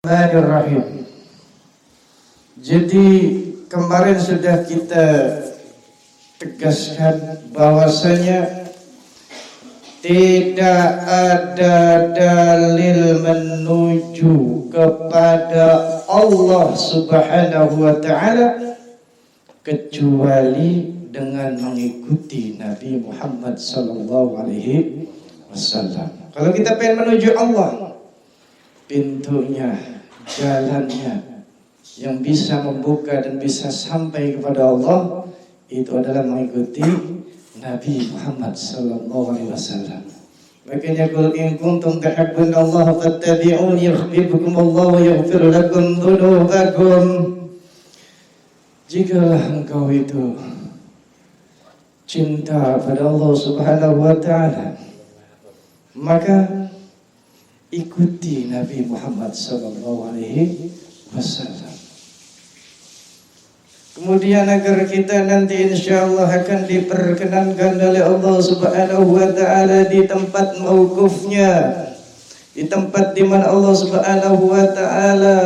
Bismillahirrahmanirrahim. Jadi kemarin sudah kita tegaskan bahwasanya tidak ada dalil menuju kepada Allah Subhanahu wa taala kecuali dengan mengikuti Nabi Muhammad sallallahu alaihi wasallam. Kalau kita pengen menuju Allah, pintunya, jalannya yang bisa membuka dan bisa sampai kepada Allah itu adalah mengikuti Nabi Muhammad sallallahu alaihi wasallam. Makanya qul in kuntum tuhibbuna Allah fattabi'uni yuhibbukum Allah wa yaghfir lakum dzunubakum. Jikalau engkau itu cinta pada Allah Subhanahu wa taala, maka ikuti Nabi Muhammad sallallahu alaihi wasallam. Kemudian agar kita nanti insyaallah akan diperkenankan oleh Allah Subhanahu wa taala di tempat mauqufnya, di tempat di mana Allah Subhanahu wa taala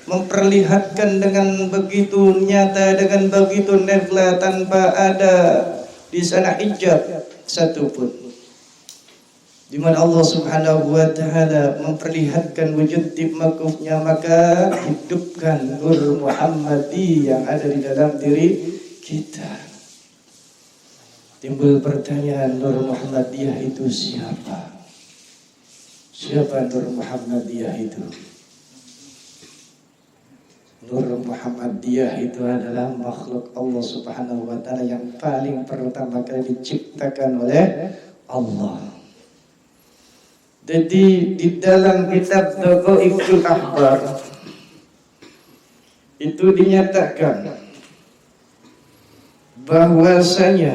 memperlihatkan dengan begitu nyata, dengan begitu nefla, tanpa ada di sana hijab satupun, di mana Allah Subhanahu wa taala memperlihatkan wujud di maqufnya, maka hidupkan nur Muhammadi yang ada di dalam diri kita. Timbul pertanyaan, nur Muhammadiyah itu siapa? Siapa nur Muhammadiyah itu? Nur Muhammadiyah itu adalah makhluk Allah Subhanahu wa taala yang paling pertama kali diciptakan oleh Allah. Jadi di dalam kitab Daqaiqul Akhbar itu dinyatakan bahwasanya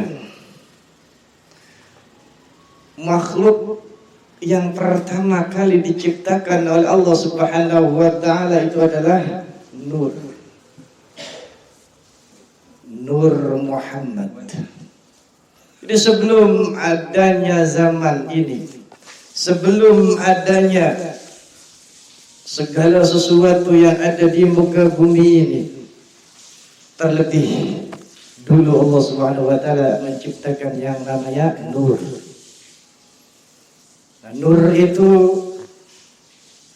makhluk yang pertama kali diciptakan oleh Allah Subhanahu wa taala itu adalah Nur Muhammad. Jadi sebelum adanya zaman ini, sebelum adanya segala sesuatu yang ada di muka bumi ini, terlebih dulu Allah Subhanahu wa taala menciptakan yang namanya nur. Nah, nur itu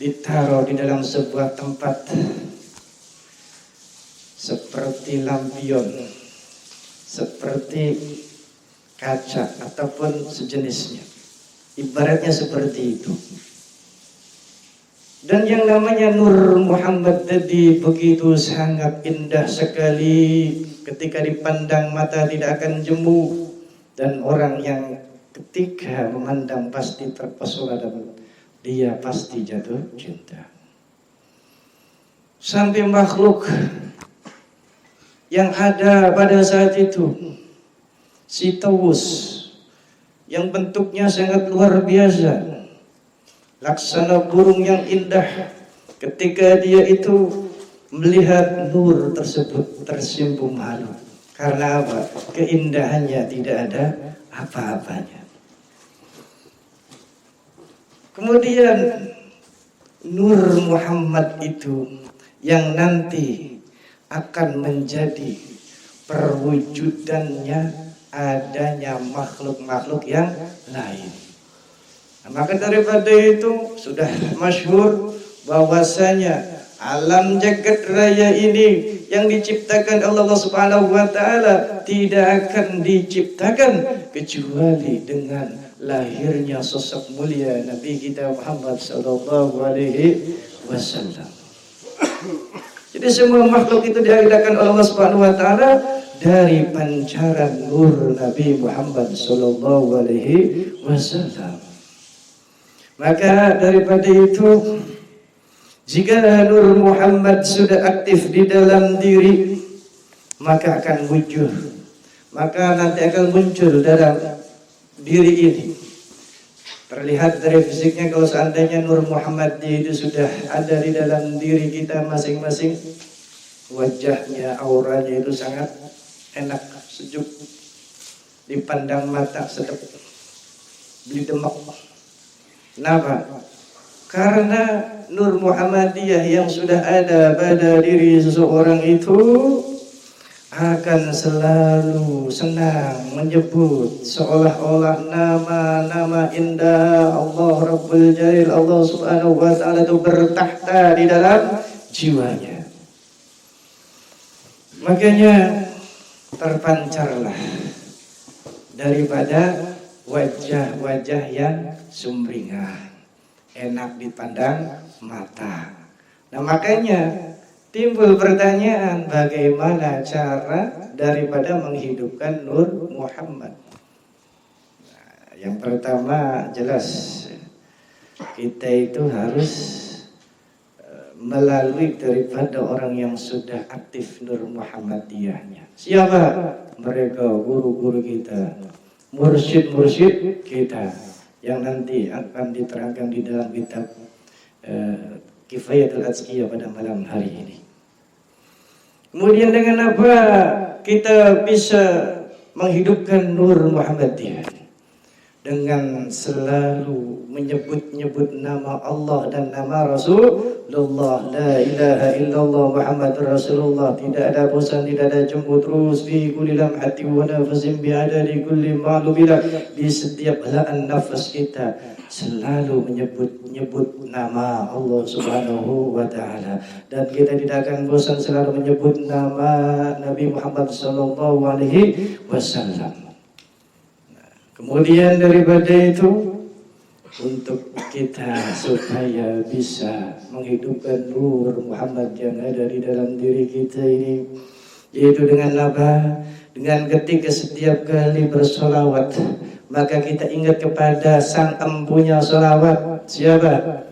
ditaruh di dalam sebuah tempat seperti lampion, seperti kaca ataupun sejenisnya. Ibaratnya seperti itu. Dan yang namanya Nur Muhammad tadi begitu sangat indah sekali, ketika dipandang mata tidak akan jemu, dan orang yang ketika memandang pasti terpesona dan dia pasti jatuh cinta. Sampai makhluk yang ada pada saat itu, si Taus, yang bentuknya sangat luar biasa, laksana burung yang indah, ketika dia itu melihat nur tersebut tersimpung malu. Karena apa? Keindahannya tidak ada apa-apanya. Kemudian Nur Muhammad itu yang nanti akan menjadi perwujudannya adanya makhluk-makhluk yang lain. Nah, maka daripada itu sudah masyhur bahwasanya alam jagat raya ini yang diciptakan Allah Subhanahu wa taala tidak akan diciptakan kecuali dengan lahirnya sosok mulia Nabi kita Muhammad sallallahu alaihi wasallam. Jadi semua makhluk itu diadakan oleh Allah Subhanahu wa taala dari pancaran nur Nabi Muhammad sallallahu alaihi wasallam. Maka daripada itu, jika nur Muhammad sudah aktif di dalam diri, maka akan wujud, maka nanti akan muncul dalam diri ini. Terlihat dari fisiknya, kalau seandainya Nur Muhammad itu sudah ada di dalam diri kita masing-masing, wajahnya, auranya itu sangat enak, sejuk, dipandang mata, sedap, beli demak. Kenapa? Karena Nur Muhammadiyah yang sudah ada pada diri seseorang itu akan selalu senang menyebut seolah-olah nama-nama indah Allah Rabbul Jalil, Allah Subhanahu wa Ta'ala itu bertahta di dalam jiwanya. Makanya terpancarlah daripada wajah-wajah yang sumringah, enak dipandang mata. Nah makanya timbul pertanyaan, bagaimana cara daripada menghidupkan Nur Muhammad? Nah, yang pertama jelas kita itu harus melalui daripada orang yang sudah aktif Nur Muhammadiyahnya. Siapa? Mereka guru-guru kita, mursyid-mursyid kita, yang nanti akan diterangkan di dalam kitab Kifayatul Azkiyah pada malam hari ini. Kemudian dengan apa kita bisa menghidupkan Nur Muhammadiyah? Dengan selalu menyebut-nyebut nama Allah dan nama Rasulullah. La ilaha illallah Muhammadur Rasulullah. Tidak ada bosan, tidak ada jemu, terus fi kulli lamhatin wa nafasin bi adadi kulli ma'lumilah. Di setiap helaan nafas kita selalu menyebut nama Allah Subhanahu wa Ta'ala, dan kita tidak akan bosan selalu menyebut nama Nabi Muhammad sallallahu alaihi wasallam. Kemudian daripada itu, untuk kita supaya bisa menghidupkan Nur Muhammad yang ada di dalam diri kita ini, yaitu dengan apa? Dengan ketika setiap kali bersolawat, maka kita ingat kepada sang empunya solawat. Siapa?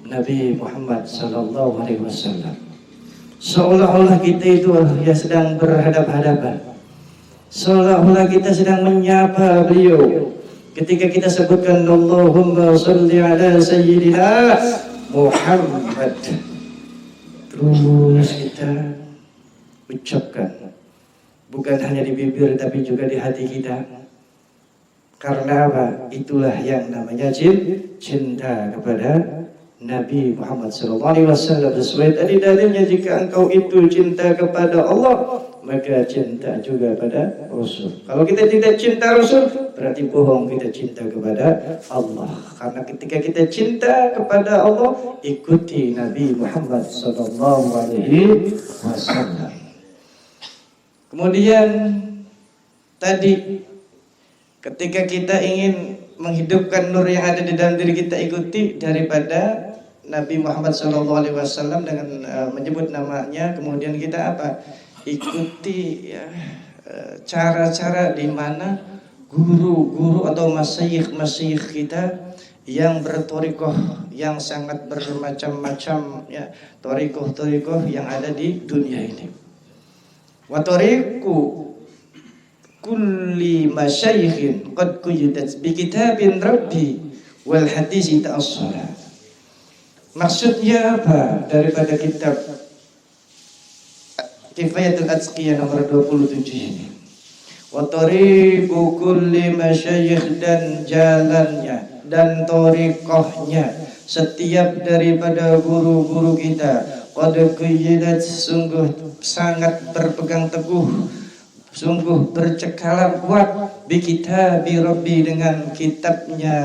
Nabi Muhammad sallallahu alaihi wasallam. Seolah-olah kita itu ya sedang berhadap-hadapan, seolah-olah kita sedang menyapa beliau. Ketika kita sebutkan Allahumma sholli ala sayyidina Muhammad, terus kita ucapkan, bukan hanya di bibir tapi juga di hati kita. Karena apa? Itulah yang namanya cinta kepada Nabi Muhammad SAW. Sesuai tadi dalilnya, jika engkau itu cinta kepada Allah, maka cinta juga pada Rasul. Kalau kita tidak cinta Rasul, berarti bohong kita cinta kepada Allah. Karena ketika kita cinta kepada Allah, ikuti Nabi Muhammad SAW. Kemudian tadi, ketika kita ingin menghidupkan nur yang ada di dalam diri kita, ikuti daripada Nabi Muhammad SAW dengan menyebut namanya. Kemudian kita apa? Ikuti ya, cara-cara di mana guru-guru atau masyayikh kita yang bertorikoh, yang sangat bermacam-macam ya, torikoh-torikoh yang ada di dunia ini. Wa tariqu kulli masyayikhin qad quyidat bi kitabin rabbi wal hadisi ta'assala. Maksudnya apa daripada kitab Kifayatul Azkiyah nomor 27 ini? Wa tariqu kulli masyayikh, dan jalannya dan torikohnya setiap daripada guru-guru kita, qad quyidat, sungguh sangat berpegang teguh, sungguh bercekalan kuat, bi kitabi rabbi, dengan kitabnya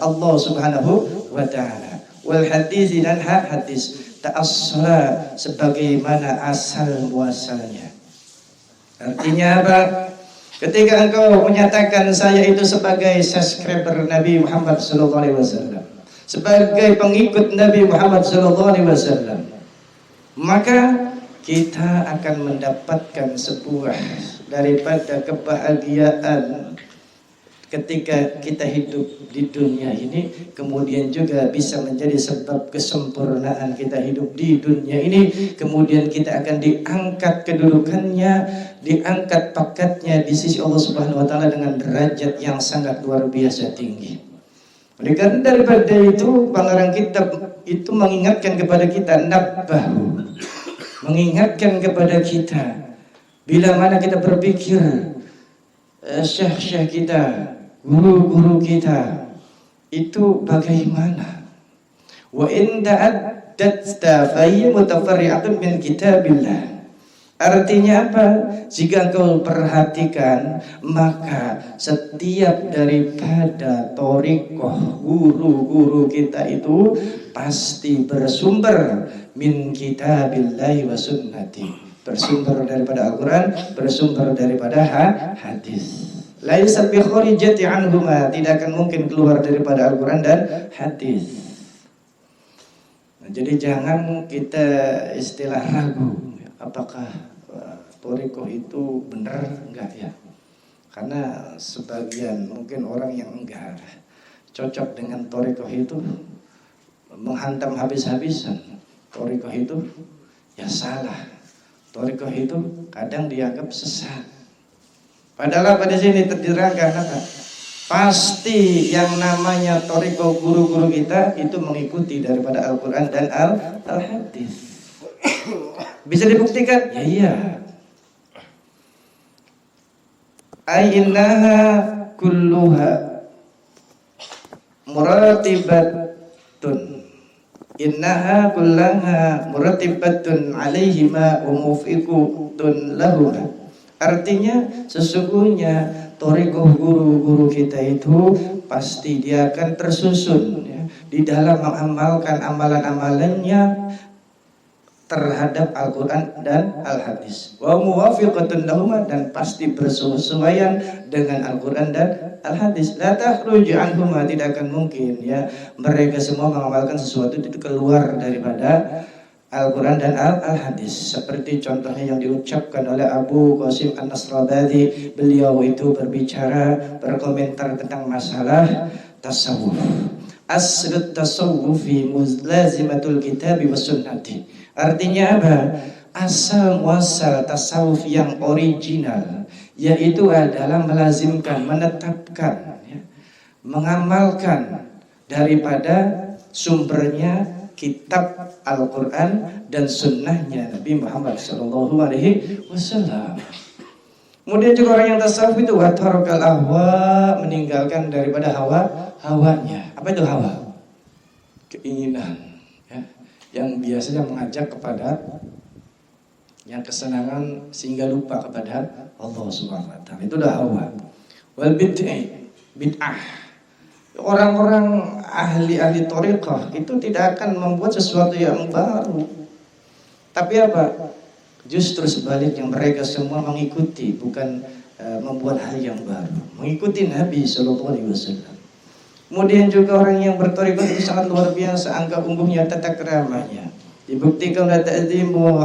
Allah Subhanahu wa Ta'ala, wal hadis, dan hadis, ta'assala, sebagaimana asal muasalnya. Artinya apa? Ketika engkau menyatakan saya itu sebagai subscriber Nabi Muhammad SAW, sebagai pengikut Nabi Muhammad SAW, maka kita akan mendapatkan sebuah daripada kebahagiaan ketika kita hidup di dunia ini, kemudian juga bisa menjadi sebab kesempurnaan kita hidup di dunia ini. Kemudian kita akan diangkat kedudukannya, diangkat pangkatnya di sisi Allah Subhanahu wa Ta'ala dengan derajat yang sangat luar biasa tinggi. Oleh karena daripada itu, pengarang kitab itu mengingatkan kepada kita, nabbahu, mengingatkan kepada kita, bila mana kita berpikir syekh-syekh kita, guru-guru kita itu bagaimana, Wa in ta'addatta fa hiya mutafarri'atun min kitabillah. Artinya apa? Jika engkau perhatikan, maka setiap daripada thariqah guru-guru kita itu pasti bersumber min kitabillahi wa sunnati. Bersumber daripada Al-Quran, bersumber daripada hadis. Laisa bi kharijati anhuma, tidak akan mungkin keluar daripada Al-Quran dan hadis. Nah, jadi jangan kita istilah ragu, apakah thariqah itu benar enggak ya? Karena sebagian mungkin orang yang enggak cocok dengan thariqah itu menghantam habis-habisan. Thariqah itu ya salah. Thariqah itu kadang dianggap sesat. Padahal pada sini terdirangkan apa? Pasti yang namanya thariqah guru-guru kita itu mengikuti daripada Al-Quran dan Al-Hadis. Bisa dibuktikan? Ya iya. Innaha kulluha muratibatun. Innaha kullaha muratibatun alaihima wa mufiqutun lahuma. Artinya sesungguhnya thariqah guru-guru kita itu pasti dia akan tersusun ya, di dalam mengamalkan amalan-amalannya terhadap Al-Quran dan Al-Hadis. Wa muwafiqatun lahuma, dan pasti bersesuaian dengan Al-Quran dan Al-Hadis. La takhruju anhuma, tidak akan mungkin ya mereka semua mengamalkan sesuatu itu keluar daripada Al-Quran dan Al-Hadis. Seperti contohnya yang diucapkan oleh Abu Qasim An-Nasrabadi, beliau itu berbicara, berkomentar tentang masalah tasawuf. Aslut tasawufi mulazimatul kitabi was sunnati. Artinya apa? Asal muasal tasawuf yang original yaitu adalah melazimkan, menetapkan ya, mengamalkan daripada sumbernya kitab Al-Quran dan sunnahnya Nabi Muhammad SAW. Kemudian juga orang yang tasawuf itu watarokal ahwa, meninggalkan daripada hawanya. Apa itu hawa? Keinginan ya, yang biasanya mengajak kepada yang kesenangan sehingga lupa kepada Allah Subhanahu wa taala. Itu dah hawa. Wal bid'ah. Orang-orang ahli-ahli thariqah itu tidak akan membuat sesuatu yang baru. Tapi apa? Justru sebaliknya, mereka semua mengikuti, bukan membuat hal yang baru. Mengikuti Nabi SAW. Kemudian juga orang yang berthariqah itu sangat luar biasa, angka ungguhnya, tata keramanya. Dibuktikan oleh ta'zimu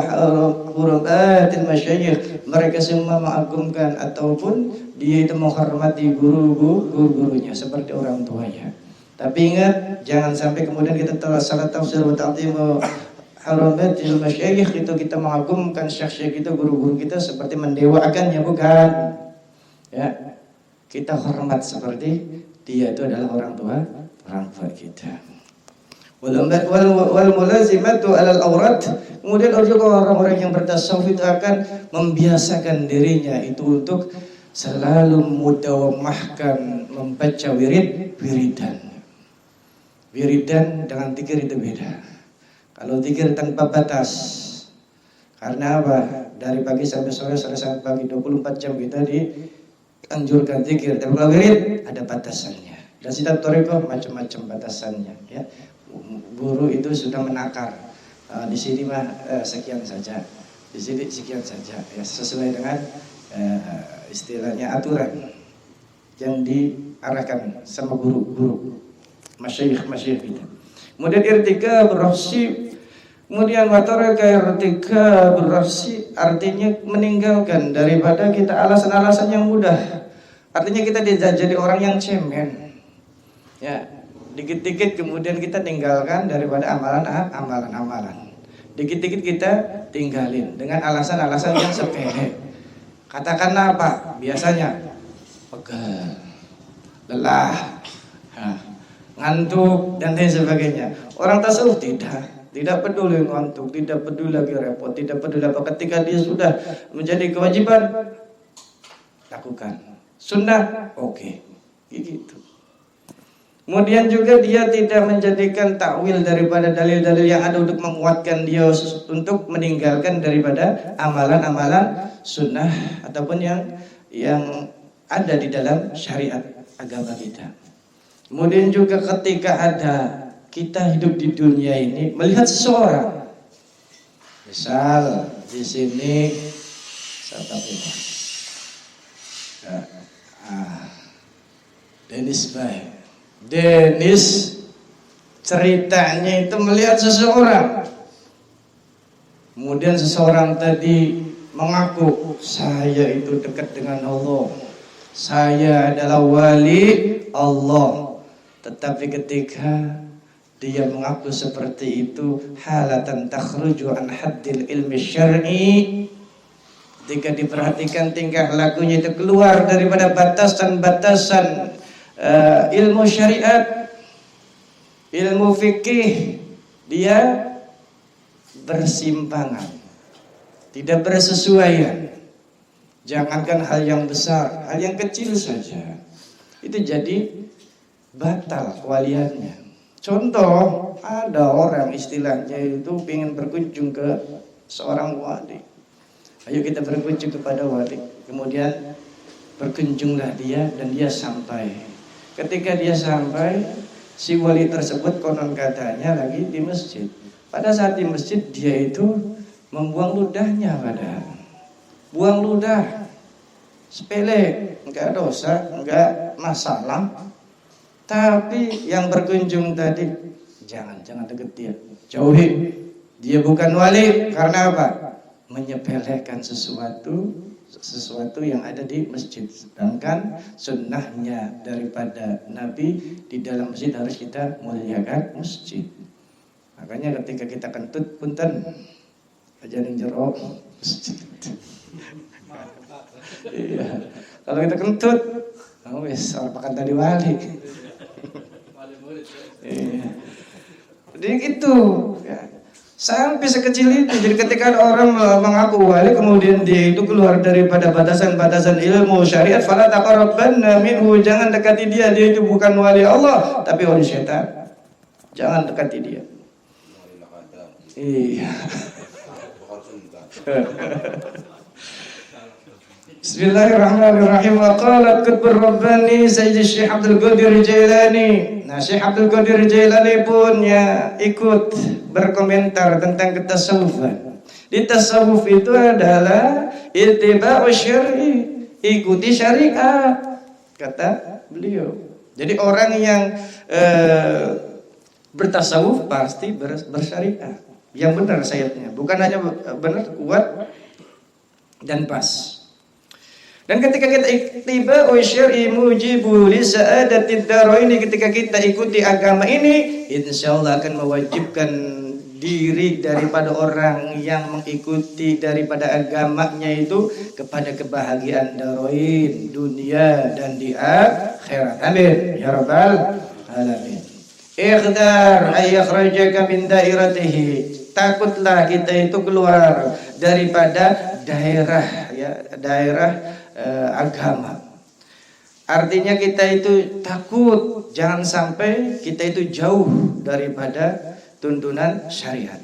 hurumatil masyayikh. Mereka semua mengagumkan ataupun dia itu menghormati guru-gurunya seperti orang tuanya. Tapi ingat, jangan sampai kemudian kita salah tafsir wa ta'zimu hurumatil masyayikh itu kita mengagumkan syekh-syekh itu, guru-guru kita seperti mendewakannya, bukan. Ya, kita hormat seperti dia itu adalah orang tua kita. Wal mulazimatu alal aurat. Kemudian juga orang-orang yang bertasawuf itu akan membiasakan dirinya itu untuk selalu mudawamahkan membaca wiridan. Wiridan dengan zikir itu beda. Kalau zikir tanpa batas, karena apa? Dari pagi sampai sore, sore sampai pagi, 24 jam kita dianjurkan zikir. Tapi kalau wirid ada batasannya. Dan setiap thariqah macam-macam batasannya ya. Guru itu sudah menakar, di sini mah sekian saja, di sini sekian saja ya, sesuai dengan istilahnya aturan yang diarahkan sama guru-guru masyayikh kita. Kemudian irtika berrahsi, kemudian wataraka irtika berrahsi, artinya meninggalkan daripada kita alasan-alasan yang mudah. Artinya kita tidak jadi orang yang cemen ya. Dikit-dikit kemudian kita tinggalkan daripada amalan-amalan. Dikit-dikit kita tinggalin dengan alasan-alasan yang sepele. Katakanlah apa? Biasanya pegal, lelah, ngantuk dan lain sebagainya. Orang tasawuf tidak peduli ngantuk, tidak peduli lagi repot, tidak peduli apa. Ketika dia sudah menjadi kewajiban, lakukan. Sunnah, oke. Gitu. Kemudian juga dia tidak menjadikan takwil daripada dalil-dalil yang ada untuk menguatkan dia untuk meninggalkan daripada amalan-amalan sunnah ataupun yang ada di dalam syariat agama kita. Kemudian juga ketika ada kita hidup di dunia ini melihat seseorang, misal di sini siapa ini? Dennis Bay. Dennis ceritanya itu melihat seseorang, kemudian seseorang tadi mengaku saya itu dekat dengan Allah, saya adalah wali Allah. Tetapi ketika dia mengaku seperti itu, halatan takhruju an haddil ilmi syar'i, ketika diperhatikan tingkah lakunya itu keluar daripada batasan-batasan ilmu syariat, ilmu fikih, dia bersimpangan, tidak bersesuaian. Jangankan hal yang besar, hal yang kecil saja itu jadi batal kewaliannya. Contoh, ada orang istilahnya itu ingin berkunjung ke seorang wali. Ayo kita berkunjung kepada wali. Kemudian berkunjunglah dia dan dia sampai. Ketika dia sampai, si wali tersebut konon katanya lagi di masjid. Pada saat di masjid dia itu membuang ludahnya padahal. Buang ludah sepele, enggak dosa, enggak masalah. Tapi yang berkunjung tadi jangan deket dia, jauhi. Dia bukan wali karena apa? Menyepelekan sesuatu yang ada di masjid. Sedangkan sunnahnya daripada Nabi di dalam masjid harus kita muliakan masjid. Makanya ketika kita kentut punten ajarin jero masjid. Iya. Kalau kita kentut, wis orang pakan tadi wali. Iya. Jadi gitu ya. Sampai sekecil itu. Jadi ketika ada orang mengaku wali kemudian dia itu keluar daripada batasan-batasan ilmu syariat, fala taqrabanna minhu, jangan dekati dia itu bukan wali Allah tapi wali syaitan. Jangan dekati dia. Iya. Bismillahirrahmanirrahim. Wa qala qutbur rabbani Sayyid Syekh Abdul Qadir Jailani. Nah, Syekh Abdul Qadir Jailani pun ya ikut berkomentar tentang ketasawufan. Di tasawuf itu adalah ittiba'u syar'i, ikuti syariat, kata beliau. Jadi orang yang bertasawuf pasti bersyariat. Yang benar sayapnya, bukan hanya benar, kuat dan pas. Dan ketika kita ittiba'u syar'i mujibu li sa'adatid darain, ketika kita ikuti agama ini, insyaallah akan mewajibkan diri daripada orang yang mengikuti daripada agamanya itu kepada kebahagiaan darain, dunia dan di akhirat. Amin ya rabbal alamin. Ikhdar ay yakhrajaka min dairatihi. Takutlah kita itu keluar daripada daerah agama. Artinya kita itu takut jangan sampai kita itu jauh daripada tuntunan syariat.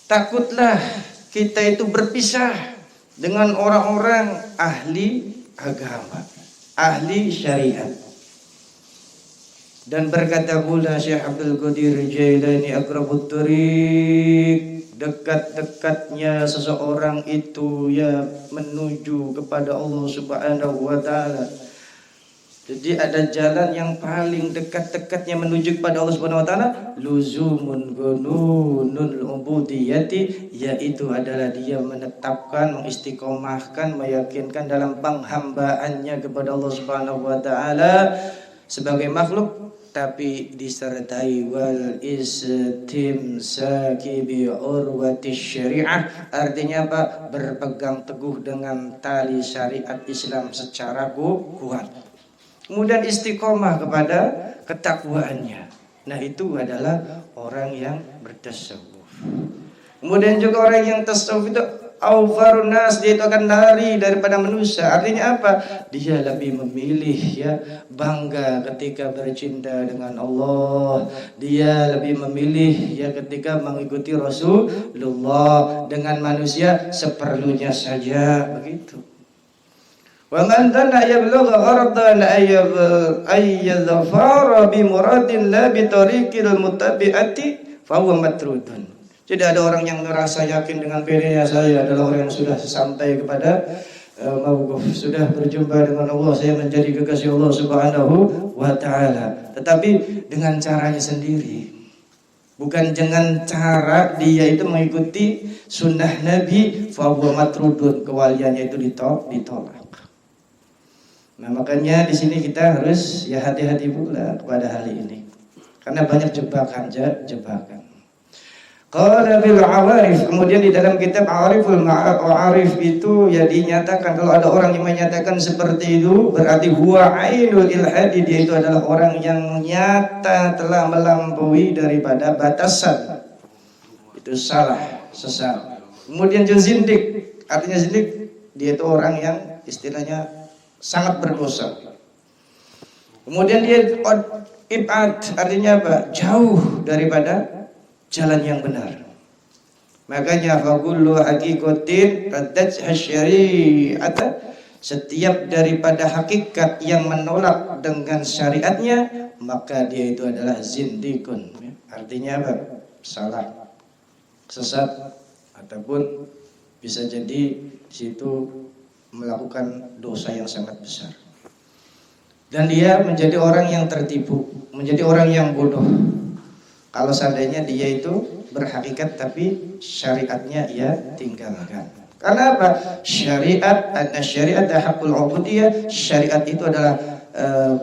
Takutlah kita itu berpisah dengan orang-orang ahli agama, ahli syariat. Dan berkata pula Syekh Abdul Qadir Jailani, aqrabut thariq, dekat-dekatnya seseorang itu ya menuju kepada Allah Subhanahu wa taala. Jadi ada jalan yang paling dekat-dekatnya menuju kepada Allah Subhanahu wa taala, luzumun gununul ubudiyati, yaitu adalah dia menetapkan, mengistiqomahkan, meyakinkan dalam penghambaannya kepada Allah Subhanahu wa taala sebagai makhluk, tapi disertai wal istimsaki bi urwati syariah. Artinya apa? Berpegang teguh dengan tali syariat Islam secara kuat. Kemudian istiqomah kepada ketakwaannya. Nah, itu adalah orang yang bertasawuf. Kemudian juga orang yang tasawuf itu Awfarun nas, dia itu akan lari daripada manusia. Artinya apa? Dia lebih memilih ya bangga ketika bercinta dengan Allah. Dia lebih memilih ya ketika mengikuti Rasulullah. Dengan manusia seperlunya saja, begitu. Wa man dhanna yablugha gharadan ayyadhfara bi muradin la bi tariqil muttabi'ati fa huwa matrudun. Jadi ada orang yang merasa yakin dengan dirinya, saya adalah orang yang sudah sampai kepada sudah berjumpa dengan Allah, saya menjadi kekasih Allah Subhanahu wa taala. Tetapi dengan caranya sendiri. Bukan dengan cara dia itu mengikuti sunnah Nabi, fa huwa matrudun, kewaliannya itu ditolak. Nah, makanya di sini kita harus ya hati-hati pula kepada hal ini. Karena banyak jebakan. Qala bil awarif, kemudian di dalam kitab Ariful Ma'arif itu ya dinyatakan kalau ada orang yang menyatakan seperti itu berarti huwa ainul ilhadi, dia itu adalah orang yang nyata telah melampaui daripada batasan. Itu salah, sesat. Kemudian zindik, artinya zindik dia itu orang yang istilahnya sangat berdosa. Kemudian dia ibad, artinya apa? Jauh daripada jalan yang benar. Makanya faqullu haqiqatin raddat syari'ata, setiap daripada hakikat yang menolak dengan syariatnya maka dia itu adalah zindikun. Artinya apa? Salah, sesat, ataupun bisa jadi di situ melakukan dosa yang sangat besar. Dan dia menjadi orang yang tertipu, menjadi orang yang bodoh. Kalau seandainya dia itu berhakikat tapi syariatnya ia tinggalkan. Karena apa? Syariat, ada syariat hakul ubudiyah. Syariat itu adalah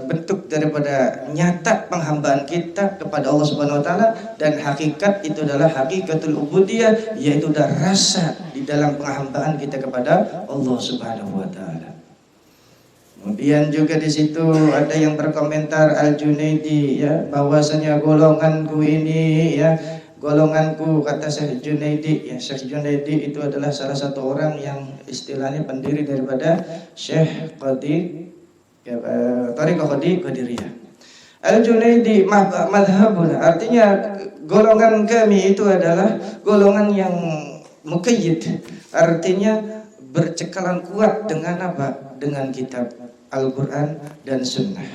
bentuk daripada nyata penghambaan kita kepada Allah Subhanahu wa taala, dan hakikat itu adalah hakikatul ubudiyah, yaitu adalah rasa di dalam penghambaan kita kepada Allah Subhanahu wa taala. Kemudian juga di situ ada yang berkomentar Al-Junaidi ya, bahwasanya golonganku ini ya, golonganku, kata Syekh Junaidi ya, Syekh Junaidi itu adalah salah satu orang yang istilahnya pendiri daripada Syekh Qadir ya, Tariqah Qadiriyah. Al-Junaidi madhabun, artinya golongan kami itu adalah golongan yang muqayyid, artinya bercekalan kuat dengan apa? Dengan kitab Al-Quran dan Sunnah.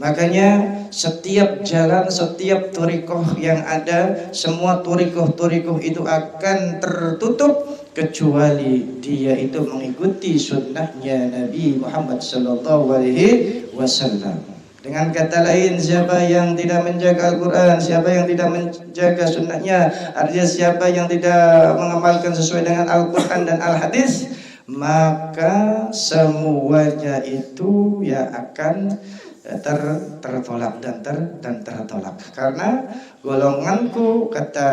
Makanya setiap jalan, setiap thariqah yang ada, semua thariqah itu akan tertutup kecuali dia itu mengikuti sunnahnya Nabi Muhammad sallallahu alaihi wasallam. Dengan kata lain, siapa yang tidak menjaga Al-Quran, siapa yang tidak menjaga sunnahnya, artinya siapa yang tidak mengamalkan sesuai dengan Al-Quran dan Al-Hadis, maka semuanya itu ya akan tertolak dan tertolak. Karena golonganku, kata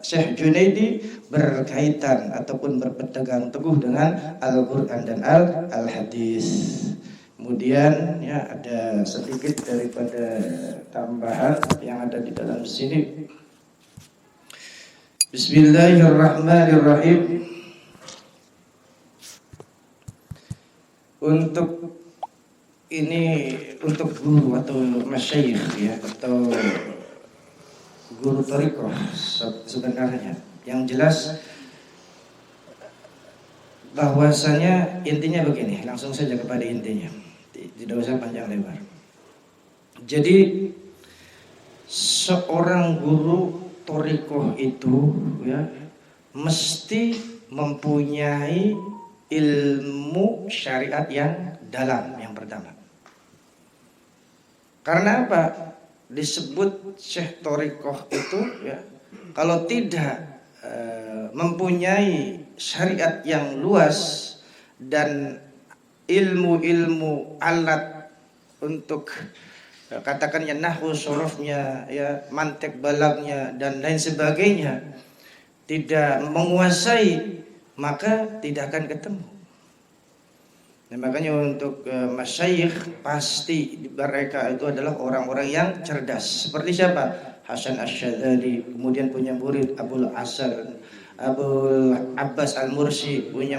Syekh Junaidi, berkaitan ataupun berpegang teguh dengan Al-Quran dan Al-Hadis. Kemudian ya ada sedikit daripada tambahan yang ada di dalam sini. Bismillahirrahmanirrahim. Untuk ini, untuk guru atau masyayikh ya, atau guru thariqah sebenarnya, yang jelas bahwasanya intinya begini, langsung saja kepada intinya, tidak usah panjang lebar. Jadi seorang guru thariqah itu ya mesti mempunyai ilmu syariat yang dalam, yang pertama. Karena apa? Disebut syekh thariqah itu ya, kalau tidak mempunyai syariat yang luas dan ilmu-ilmu alat untuk katakannya nahwu, sorofnya ya, mantik balagnya dan lain sebagainya tidak menguasai, maka tidak akan ketemu. Nah, makanya untuk masyayikh pasti mereka itu adalah orang-orang yang cerdas. Seperti siapa? Hasan Asyadzali, kemudian punya murid Abul Abbas Al-Mursi, punya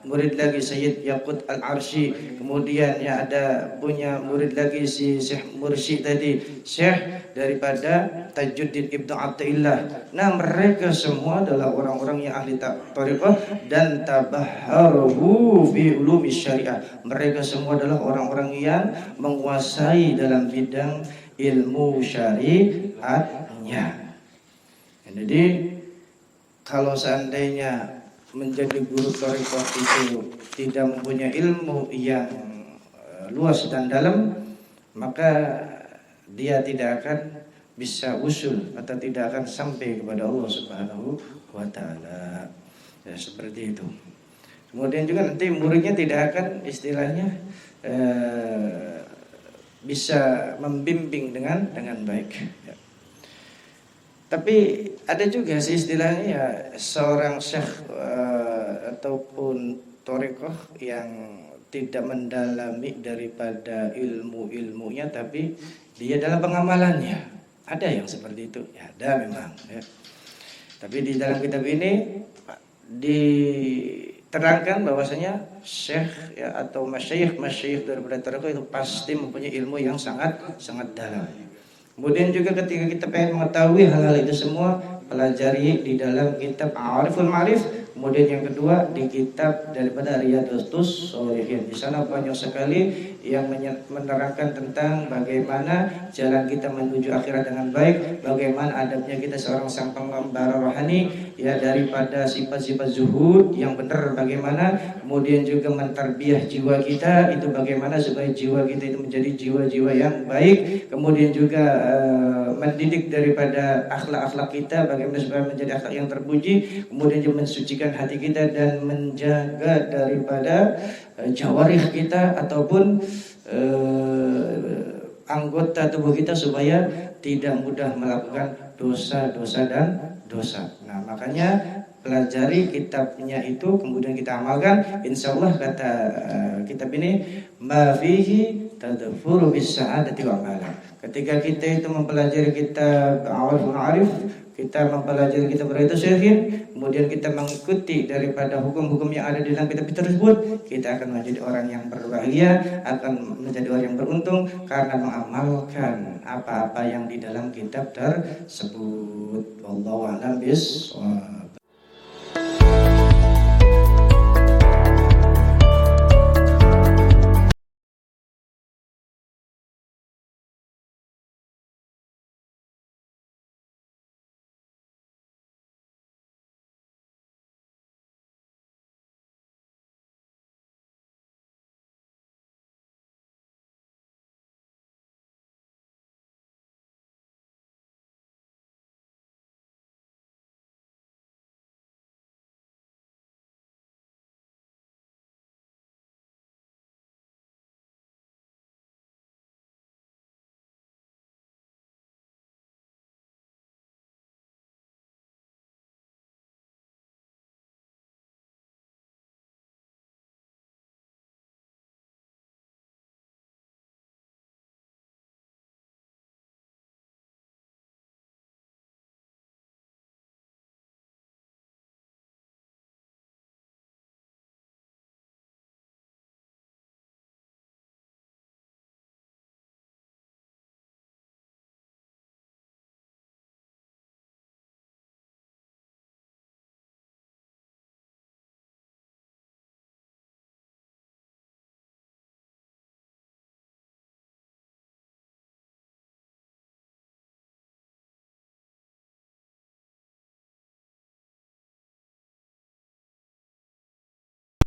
murid lagi Sayyid Yaqut Al-Arsy, kemudian ya ada punya murid lagi si Syekh Mursi tadi, Syekh daripada Tajuddin Ibnu Athaillah. Nah, mereka semua adalah orang-orang yang ahli thariqah dan tabahharuhu fi ulumi syariah. Mereka semua adalah orang-orang yang menguasai dalam bidang ilmu syariatnya. Jadi kalau seandainya menjadi guru thariqah itu tidak mempunyai ilmu yang luas dan dalam, maka dia tidak akan bisa usul atau tidak akan sampai kepada Allah Subhanahu wa taala. Ya, seperti itu. Kemudian juga nanti muridnya tidak akan istilahnya bisa membimbing dengan baik. Ya. Tapi ada juga sih istilahnya ya seorang syekh ataupun thariqah yang tidak mendalami daripada ilmunya, tapi dia dalam pengamalannya. Ada yang seperti itu, ya ada memang. Ya. Tapi di dalam kitab ini diterangkan bahwasanya syekh ya atau masyayikh daripada thariqah itu pasti mempunyai ilmu yang sangat dalam. Kemudian juga ketika kita pengen mengetahui hal-hal itu semua, pelajari di dalam kitab Ariful Ma'rif. Kemudian yang kedua di kitab daripada Riyadhus Shalihin. Di sana banyak sekali yang menerangkan tentang bagaimana jalan kita menuju akhirat dengan baik, bagaimana adabnya kita seorang sang pengembara rohani, ya daripada sifat-sifat zuhud yang benar bagaimana, kemudian juga mentarbiyah jiwa kita itu bagaimana supaya jiwa kita itu menjadi jiwa-jiwa yang baik, kemudian juga mendidik daripada akhlak-akhlak kita bagaimana supaya menjadi akhlak yang terpuji, kemudian juga mensucikan hati kita dan menjaga daripada jawarih kita ataupun anggota tubuh kita supaya tidak mudah melakukan dosa-dosa dan dosa. Nah, makanya pelajari kitabnya itu kemudian kita amalkan. Insya Allah kata kitab ini ma fihi tadfuru bis sa'adati wa amala. Ketika kita itu mempelajari kitab Ariful Ma'rif, kita mempelajari kitab Riyadhus Shalihin, kemudian kita mengikuti daripada hukum-hukum yang ada di dalam kitab tersebut, kita akan menjadi orang yang berbahagia, akan menjadi orang yang beruntung karena mengamalkan apa-apa yang di dalam kitab tersebut. Wallahu a'lam bishawab.